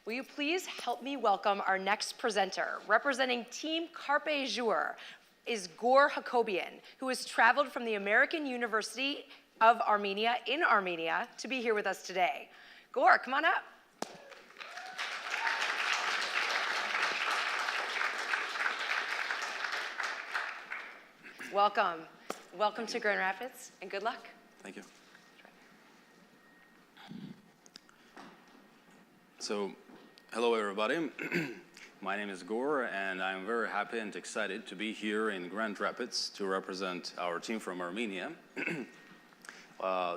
Will you please help me welcome our next presenter? Representing Team CarpeJur is Hakobyan, who has traveled from the American University of Armenia in Armenia to be here with us today. Gore, come on up. Welcome. Welcome to Grand Rapids, and good luck. Thank you. So, hello everybody. My name is Gore, and I'm very happy and excited to be here in Grand Rapids to represent our team from Armenia.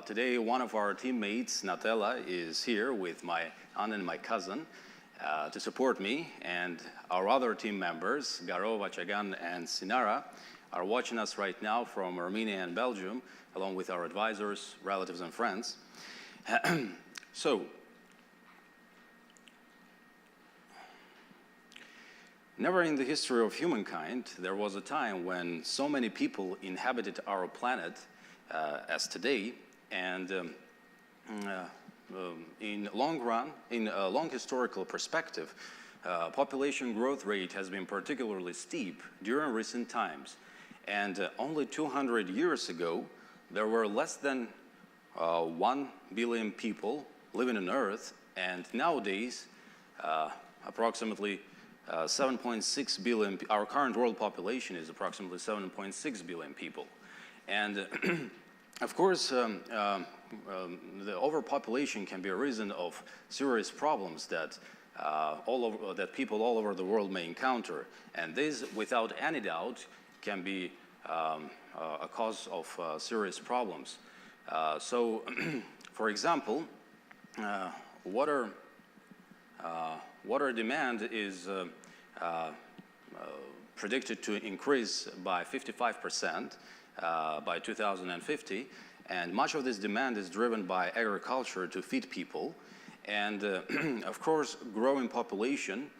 Today, one of our teammates, Natella, is here with my aunt and my cousin to support me, and our other team members, Garo, Vachagan, and Sinara, are watching us right now from Armenia and Belgium, along with our advisors, relatives, and friends. So, never in the history of humankind there was a time when so many people inhabited our planet as today, and in a long historical perspective, population growth rate has been particularly steep during recent times. And only 200 years ago, there were less than 1 billion people living on Earth, and nowadays, approximately 7.6 billion, our current world population is approximately 7.6 billion people. And of course, the overpopulation can be a reason of serious problems that people all over the world may encounter. And this, without any doubt, can be a cause of serious problems. So, for example, water demand is predicted to increase by 55% by 2050, and much of this demand is driven by agriculture to feed people. And of course, growing population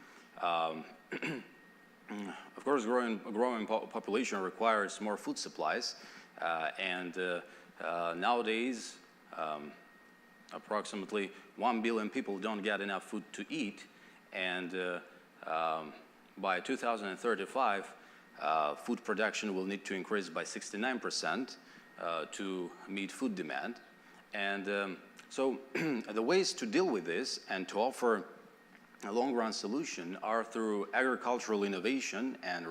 population requires more food supplies, and nowadays approximately 1 billion people don't get enough food to eat, and by 2035 food production will need to increase by 69% to meet food demand. And so the ways to deal with this and to offer a long-run solution are through agricultural innovation and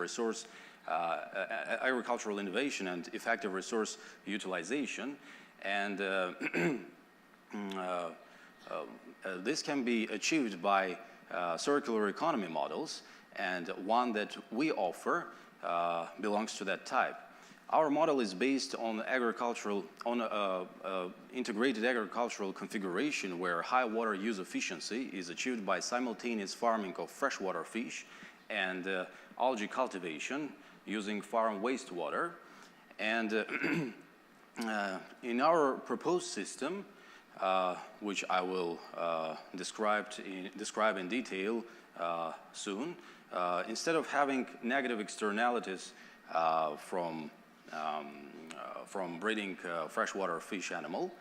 effective resource utilization. And this can be achieved by circular economy models, and one that we offer belongs to that type. Our model is based on integrated agricultural configuration where high water use efficiency is achieved by simultaneous farming of freshwater fish and algae cultivation using farm wastewater. And in our proposed system, which I will describe in detail soon, instead of having negative externalities from breeding freshwater fish animal,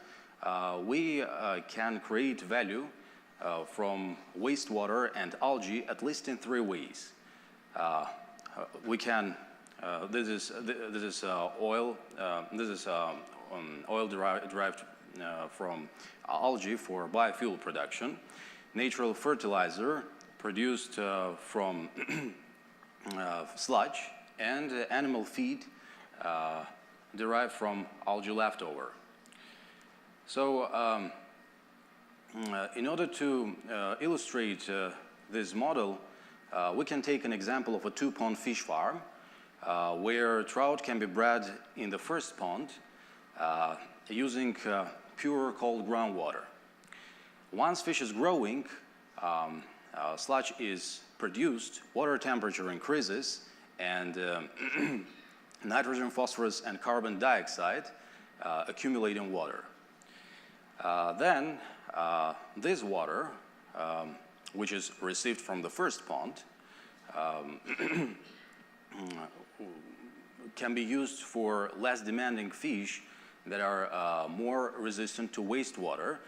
we can create value from wastewater and algae at least in 3 ways. We can. This is oil. This is oil derived from algae for biofuel production, natural fertilizer produced from sludge, and animal feed derived from algae leftover. So in order to illustrate this model, we can take an example of a 2-pond fish farm where trout can be bred in the first pond using pure cold groundwater. Once fish is growing, sludge is produced, water temperature increases, and nitrogen, phosphorus, and carbon dioxide accumulate in water. Then this water, which is received from the first pond, can be used for less demanding fish that are more resistant to wastewater,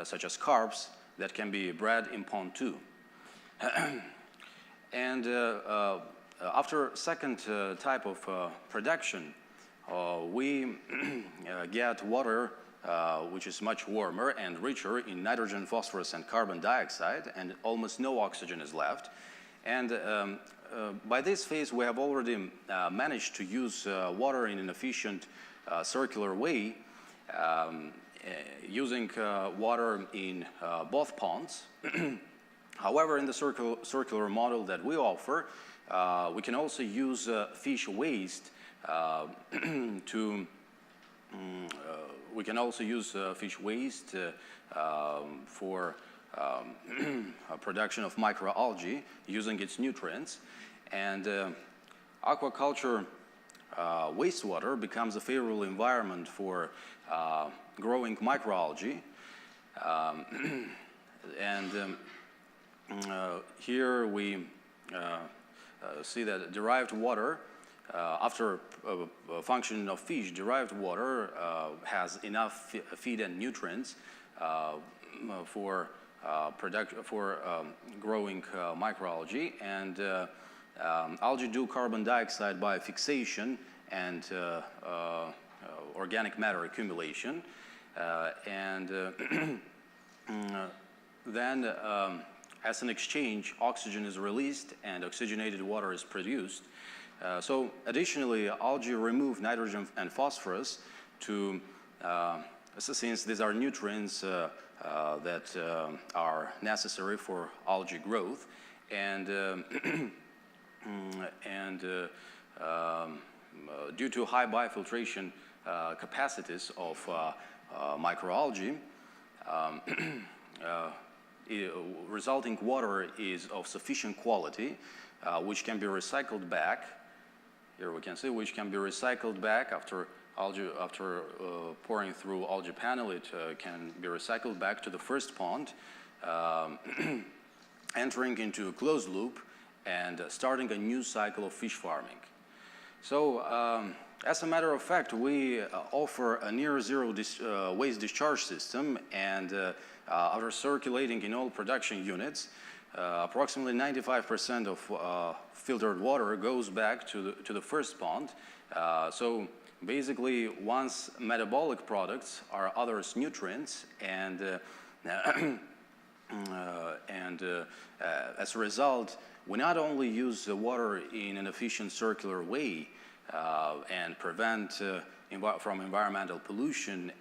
such as carps, that can be bred in pond 2. And after second type of production, we get water which is much warmer and richer in nitrogen, phosphorus, and carbon dioxide, and almost no oxygen is left. And by this phase, we have already managed to use water in an efficient circular way, using water in both ponds. However, in the circular model that we offer, we can also use fish waste for production of microalgae using its nutrients. And aquaculture wastewater becomes a favorable environment for growing microalgae. Here we see that derived water, after function of fish, derived water has enough feed and nutrients for growing microalgae, and algae do carbon dioxide by fixation and organic matter accumulation, then as an exchange, oxygen is released and oxygenated water is produced. So additionally, algae remove nitrogen and phosphorus since these are nutrients that are necessary for algae growth, and due to high biofiltration capacities of microalgae, resulting water is of sufficient quality, which can be recycled back. Here we can see which can be recycled back after pouring through algae panel. It can be recycled back to the first pond, entering into a closed loop and starting a new cycle of fish farming. So as a matter of fact, we offer a near zero waste discharge system, and after circulating in all production units, approximately 95% of filtered water goes back to the first pond. So basically, once metabolic products are others nutrients, and as a result, we not only use the water in an efficient circular way and prevent from environmental pollution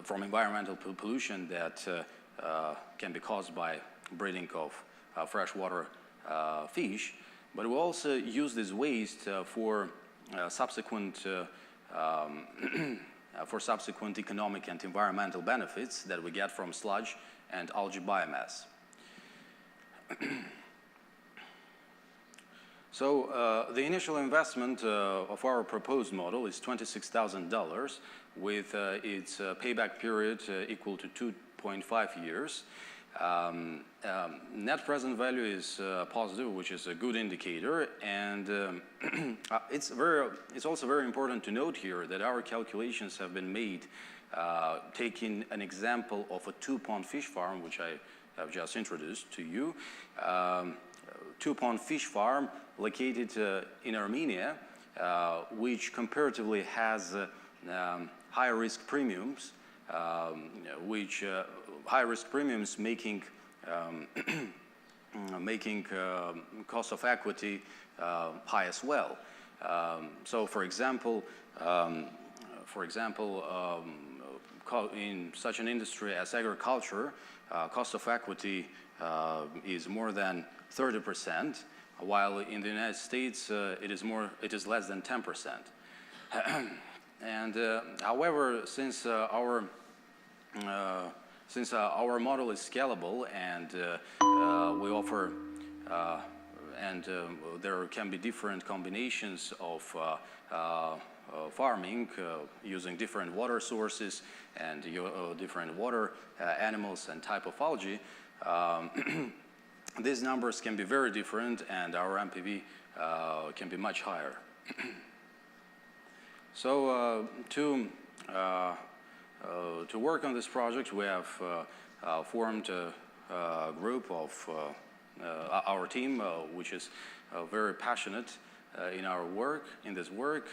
from environmental pollution that can be caused by breeding of freshwater fish, but we also use this waste for subsequent economic and environmental benefits that we get from sludge and algae biomass. So the initial investment of our proposed model is $26,000 with its payback period equal to 2.5 years. Net present value is positive, which is a good indicator, and it's also very important to note here that our calculations have been made taking an example of a 2-pond fish farm, which I have just introduced to you. 2-pond fish farm located in Armenia, which comparatively has higher risk premiums, high-risk premiums making cost of equity high as well. So, for example, in such an industry as agriculture, cost of equity is more than 30%, while in the United States it is less than 10%. And however, since our model is scalable and we offer there can be different combinations of farming using different water sources and different water animals and type of algae, these numbers can be very different, and our MPV can be much higher. So to work on this project, we have formed group of our team, which is very passionate in our work. In this work,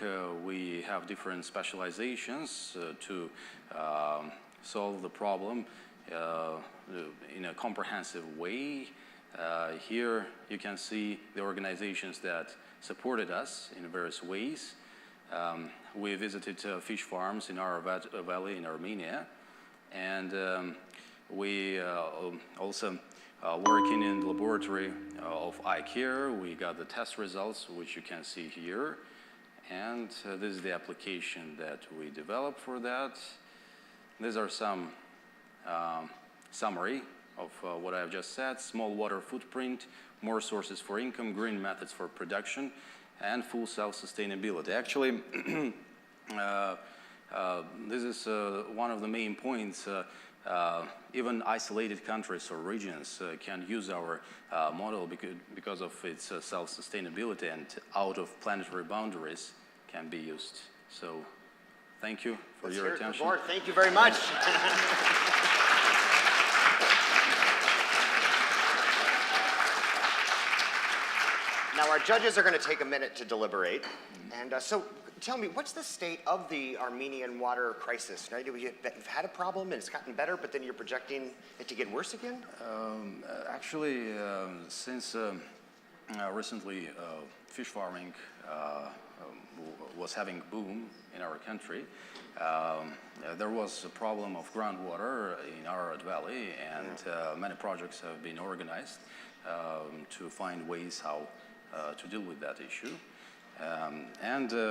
we have different specializations to solve the problem in a comprehensive way. Here you can see the organizations that supported us in various ways. We visited fish farms in our valley in Armenia, and we also working in the laboratory of eye care. We got the test results, which you can see here, and this is the application that we developed for that. These are some summary of what I've just said: small water footprint, more sources for income, green methods for production, and full self-sustainability. Actually, this is one of the main points. Even isolated countries or regions can use our model because of its self-sustainability, and out of planetary boundaries can be used. So thank you for your attention. Thank you very much. Now our judges are going to take a minute to deliberate. And so tell me, what's the state of the Armenian water crisis? Now, you've had a problem and it's gotten better, but then you're projecting it to get worse again? Actually, since recently fish farming was having a boom in our country, there was a problem of groundwater in our valley, and many projects have been organized to find ways how to deal with that issue.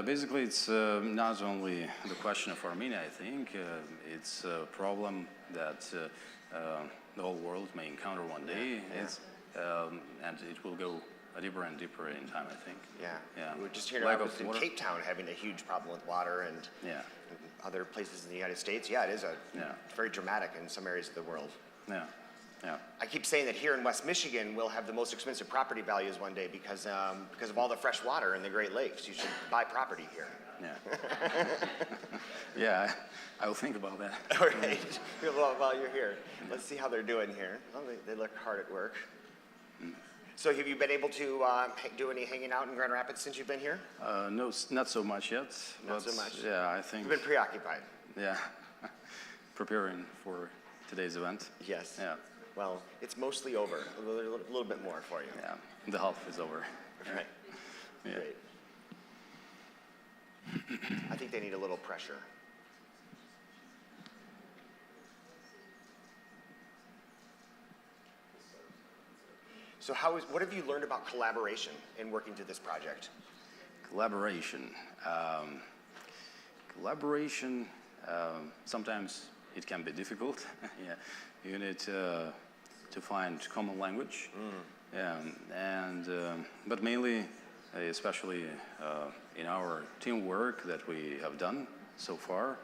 Basically, it's not only the question of Armenia, I think. It's a problem that the whole world may encounter one day. And it will go deeper and deeper in time, I think. Yeah. We were just hearing about in Cape Town having a huge problem with water, and other places in the United States. Yeah, it is very dramatic in some areas of the world. Yeah. I keep saying that here in West Michigan, we'll have the most expensive property values one day because of all the fresh water in the Great Lakes. You should buy property here. Yeah, I will think about that. All right. While you're here, let's see how they're doing here. Well, they look hard at work. So have you been able to do any hanging out in Grand Rapids since you've been here? No, not so much yet. Not so much? Yeah, I think... You've been preoccupied. Yeah, preparing for today's event. Yes. Yeah. Well, it's mostly over. A little bit more for you. Yeah, the half is over. Right. Yeah. Great. I think they need a little pressure. So what have you learned about collaboration in working to this project? Collaboration. Sometimes it can be difficult. You need to find common language. But mainly, especially in our teamwork that we have done so far,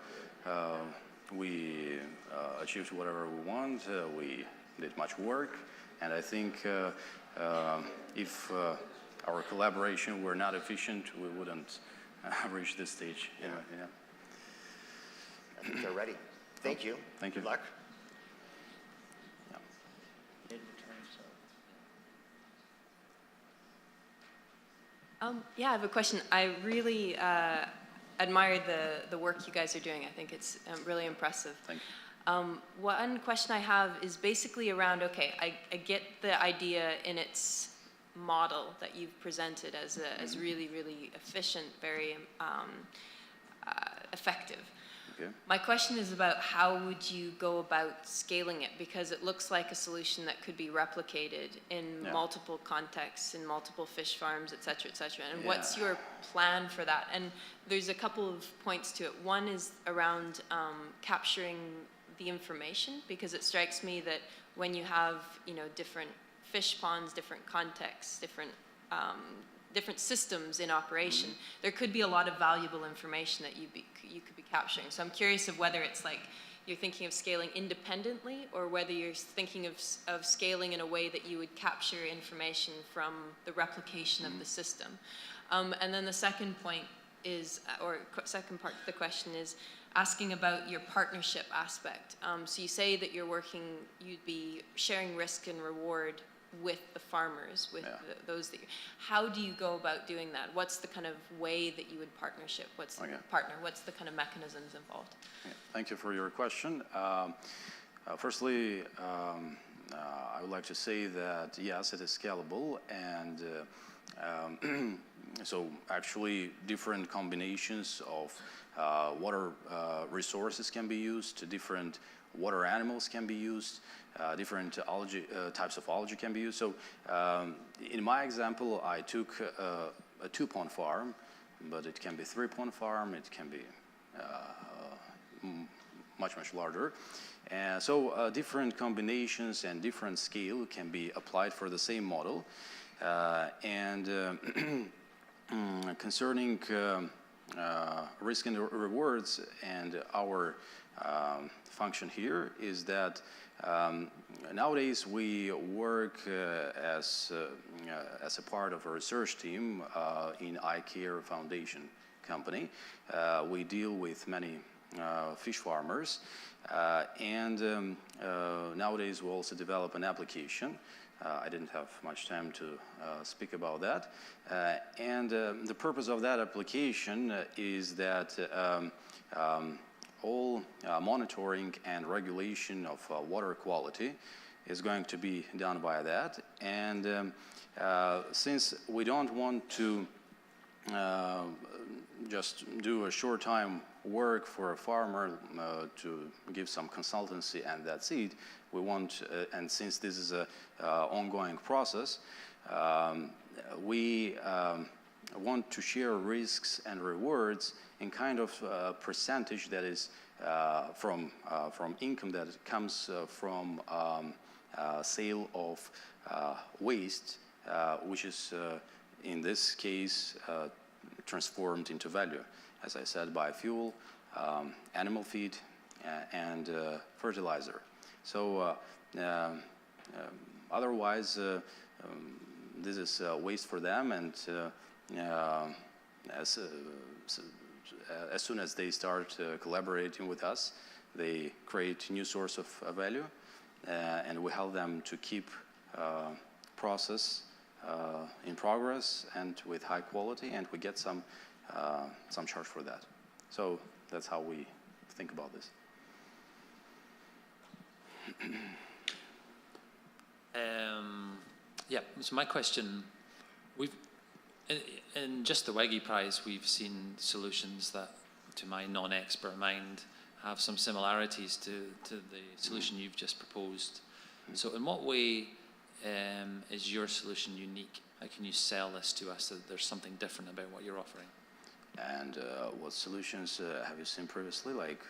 we achieved whatever we want. We did much work, and I think if our collaboration were not efficient, we wouldn't reach this stage. I think they're ready. Thank you. Thank you. Good luck. Yeah, I have a question. I really admire the work you guys are doing. I think it's really impressive. Thank you. One question I have is basically around, okay, I get the idea in its model that you've presented as really, really efficient, very effective. Okay. My question is about how would you go about scaling it, because it looks like a solution that could be replicated in multiple contexts, in multiple fish farms, et cetera, and what's your plan for that? And there's a couple of points to it. One is around capturing the information, because it strikes me that when you have different fish ponds, different contexts, different systems in operation, there could be a lot of valuable information that you could be capturing. So I'm curious of whether it's like you're thinking of scaling independently, or whether you're thinking of scaling in a way that you would capture information from the replication of the system. And then the second point is, or second part of the question is, asking about your partnership aspect. So you say that you'd be sharing risk and reward with the farmers, with those that how do you go about doing that? What's the kind of way that you would partnership? What's the partner? What's the kind of mechanisms involved? Thank you for your question. Firstly, I would like to say that yes, it is scalable, and so actually different combinations of water resources can be used, different water animals can be used, different algae, types of algae can be used. So in my example, I took a 2-pond farm, but it can be 3-pond farm, it can be much, much larger. So different combinations and different scale can be applied for the same model. Concerning risk and rewards, and our function here is that nowadays we work as a part of a research team in iCare Foundation company. We deal with many fish farmers, and nowadays we also develop an application. I didn't have much time to speak about that. The purpose of that application is that all monitoring and regulation of water quality is going to be done by that. And since we don't want to just do a short time work for a farmer to give some consultancy and that's it, we want, and since this is a ongoing process, we want to share risks and rewards in kind of percentage that is from income that comes from sale of waste, which is in this case transformed into value. As I said, biofuel, animal feed, and fertilizer. So otherwise, this is waste for them, and as soon as they start collaborating with us, they create new source of value, and we help them to keep process in progress and with high quality, and we get some charge for that. So that's how we think about this. Yeah, so my question, in just the Wege Prize, we've seen solutions that, to my non-expert mind, have some similarities to the solution you've just proposed. So in what way is your solution unique? How can you sell this to us that there's something different about what you're offering? And what solutions have you seen previously? Like,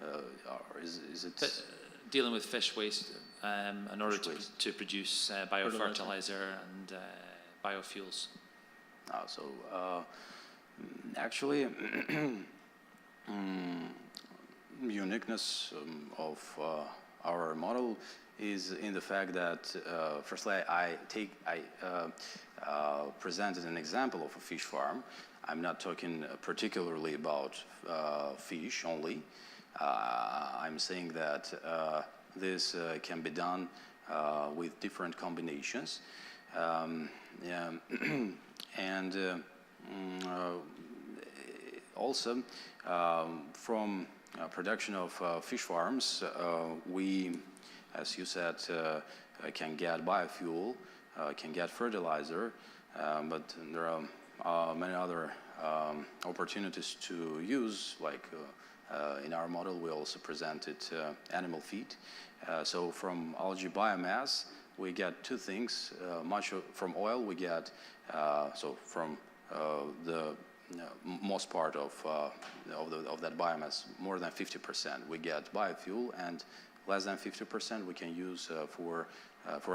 or is it dealing with fish waste in order to produce biofertilizer and biofuels? Actually, uniqueness of our model is in the fact that firstly I presented an example of a fish farm. I'm not talking particularly about fish only. I'm saying that this can be done with different combinations. Also from production of fish farms, we, as you said, can get biofuel, can get fertilizer, but there are many other opportunities to use, like in our model we also presented animal feed. So from algae biomass we get two things. From oil we get, so from the most part of that biomass, more than 50% we get biofuel, and less than 50% we can use for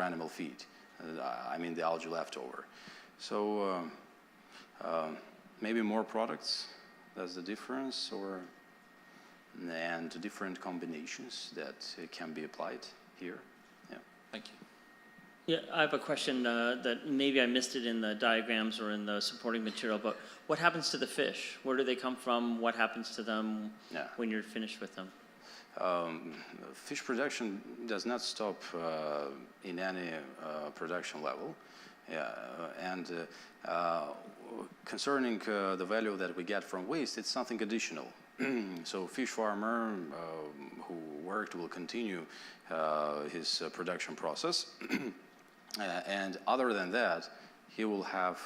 animal feed. I mean the algae leftover. So maybe more products, that's the difference, and different combinations that can be applied here. Yeah. Thank you. Yeah, I have a question that maybe I missed it in the diagrams or in the supporting material, but what happens to the fish? Where do they come from? What happens to them when you're finished with them? Fish production does not stop in any production level. And concerning the value that we get from waste, it's something additional. So fish farmer who worked will continue his production process. And other than that, he will have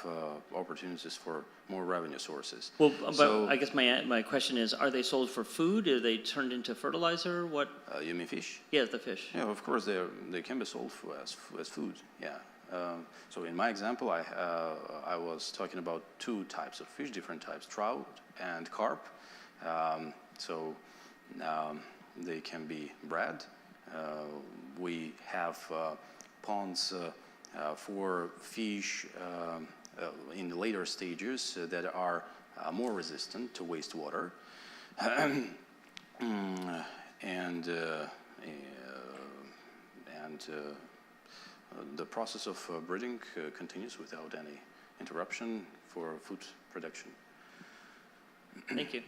opportunities for more revenue sources. Well, but I guess my question is, are they sold for food? Are they turned into fertilizer? What? You mean fish? Yeah, the fish. Yeah, of course they can be sold as food. Yeah. So in my example, I was talking about two types of fish, different types, trout and carp. So they can be bred. We have ponds for fish in the later stages that are more resistant to wastewater. And the process of breeding continues without any interruption for food production. Thank you.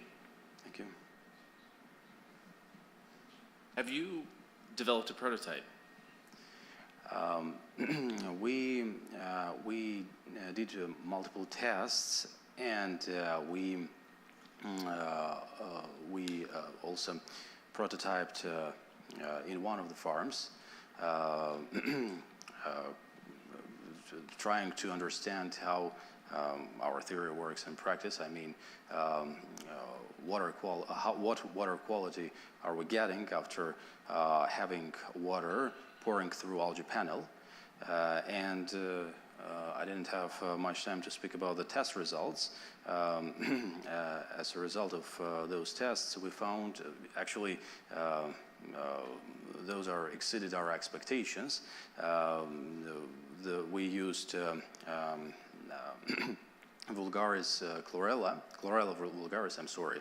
Thank you. Have you developed a prototype? We did multiple tests, and we also prototyped in one of the farms, trying to understand how our theory works in practice. I mean, what water quality are we getting after having water pouring through algae panel? And I didn't have much time to speak about the test results. As a result of those tests, we found actually those exceeded our expectations. We used vulgaris chlorella vulgaris, I'm sorry,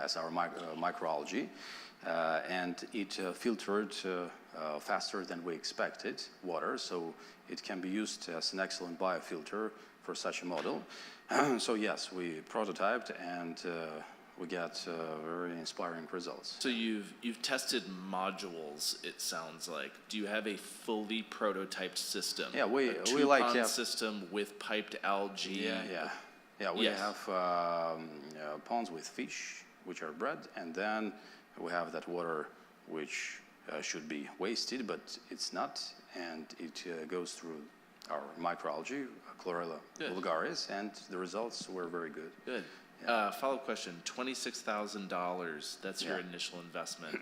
as our microalgae, and it filtered faster than we expected water, so it can be used as an excellent biofilter for such a model. So yes, we prototyped and we got very inspiring results. So you've tested modules, it sounds like. Do you have a fully prototyped system? Yeah, we a like two-pond system with piped algae. Yeah. We Yes. have ponds with fish which are bred, and then we have that water which should be wasted, but it's not, and it goes through our microalgae, chlorella vulgaris, and the results were very good. Good. Follow-up question, $26,000, that's your initial investment.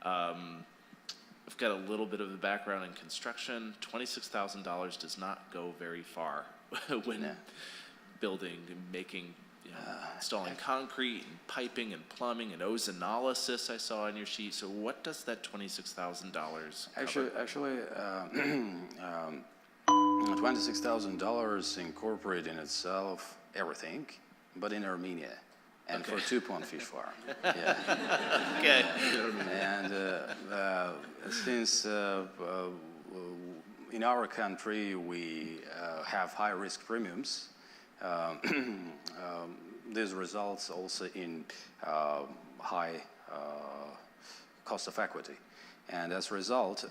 I've got a little bit of a background in construction. $26,000 does not go very far when building and making, installing concrete and piping and plumbing and ozonolysis I saw on your sheet. So what does that $26,000 cover? Actually, $26,000 incorporate in itself everything, but in Armenia, and for a two-pond fish farm. Yeah. Okay. And since in our country we have high risk premiums, this results also in high cost of equity. And as a result,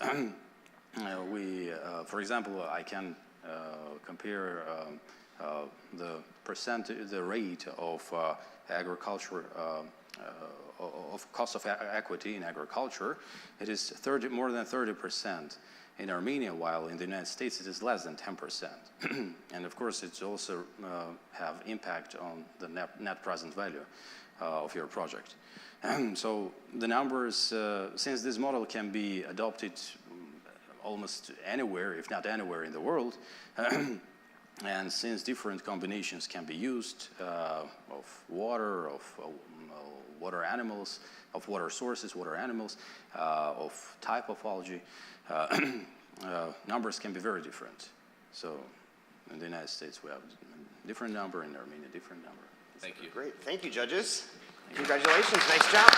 for example, I can compare the rate of agriculture, of cost of equity in agriculture. It is more than 30% in Armenia, while in the United States it is less than 10%. And of course, it also have impact on the net present value of your project. So the numbers, since this model can be adopted almost anywhere, if not anywhere in the world, and since different combinations can be used of water, of water animals, of water sources, water animals, of type of algae, numbers can be very different. So in the United States we have a different number, in Armenia different number. Thank you. Great, thank you, judges. Congratulations, nice job.